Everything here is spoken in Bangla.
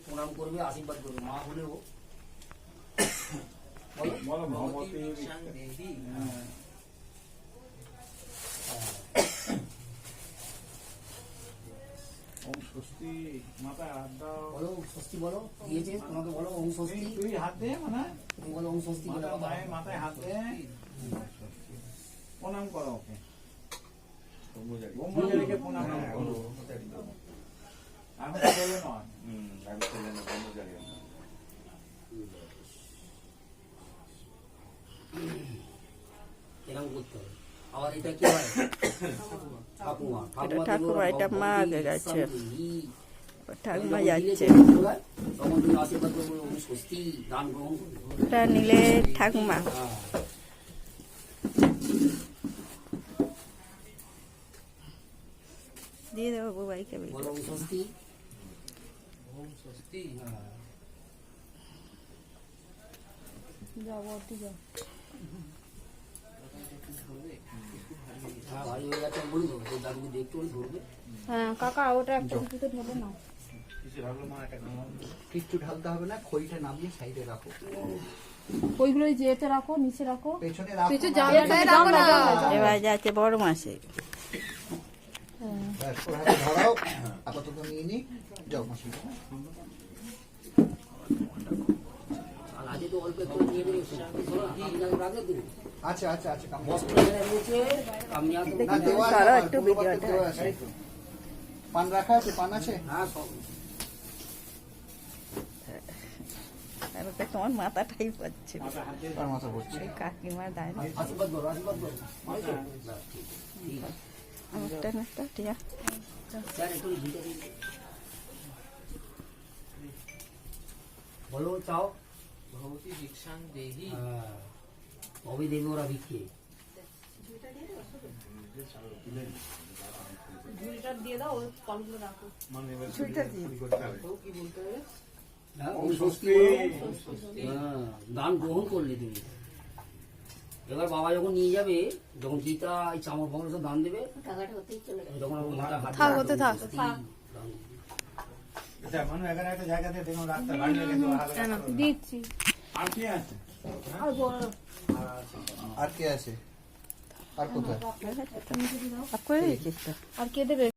প্রণাম করবে, আশীর্বাদ করবে। মা হলেও বলো ভগবতী দেবী। ওম স্বস্তি মাথায় হাত দাও। বলো স্বস্তি, বলো দিয়েছে তোমাকে, বলো ওম স্বস্তি। তুই হাত দে, মানে তুমি বলো ওম স্বস্তি বলে কথা। মাথায় হাত দে, প্রণাম করো ওকে। ব্রহ্মচারীকে প্রণাম করো। এখন চলে নয়। এরকম করতে হবে। আবার এটা কি হয়? ঠাকুমা, ঠাকুমা, এটা মা আগে গেছে, ঠাকুমা যাচ্ছে। তখন তুমি আশীর্বাদ করবে, ওম স্বস্তি, দান গ্রহণ করবে। ওটা নিলে ঠাকুমা। দিয়ে দেবো বুবাইকে। বলো ওম স্বস্তি, ওম স্বস্তি। যাবো যাও। হ্যাঁ ভাই হয়ে গেছে, বলে দেবো দাদুকে দেখতে হলে ধরবে। হ্যাঁ কাকা, ওটা একটা কিছুতে ঢেলে নাও। কিচ্ছু ঢালতে হবে না, খইটা নামিয়ে সাইডে রাখো। ওইগুলো যেতে রাখো, নিচে রাখো, পেছনে রাখো। এবার যাচ্ছে বড় মাসে। ব্যাস, ওর হাতে ধরাও। আপাতত নিয়ে নি, যাও মাসি। আর আজকে তো অল্প একটু নিয়ে দেবে, রাখলে দেবে। আচ্ছা আচ্ছা আচ্ছা, কাম বস্ত্র এনে রয়েছে, আমি আর তো- না দেওয়া আছে, তারা আমার একটু ধন্যবাদ ভিডিওটা দেওয়া আছে। পান রাখা আছে, পান আছে। হ্যাঁ সব। তোমার মাথাটাই পাচ্ছে, মাথায় হাত দিয়ে তার মাথা পড়ছে। কাকিমা দায় না। আশীর্বাদ করো, আশীর্বাদ করো। ঠিক আছে। আমারটা না, ঠিক আছে। স্যার একটু ভিডিও দিন। বলো চাও। ভগবতী দীক্ষাং দেহি। হ্যাঁ, তবে দেবে ওরা ভিক্ষে। হ্যাঁ, ওম স্বস্তি বলো। হ্যাঁ, দান গ্রহণ করলে তুমি। এবার বাবা যখন নিয়ে যাবে, যখন গীতা এই চামড় ফামড় সব দান দেবে, যখন আমার মাথা হাত থাক, দেবে, ওতে থাক। স্বস্তি, দান। এটা মানুষ এখানে একটা জায়গাতে দেখুন রাস্তা গাড়ি লেগে তো হাতে দিচ্ছি। আর কি আছে? আর কে আছে? আর কোথায়? আর কে দেবে?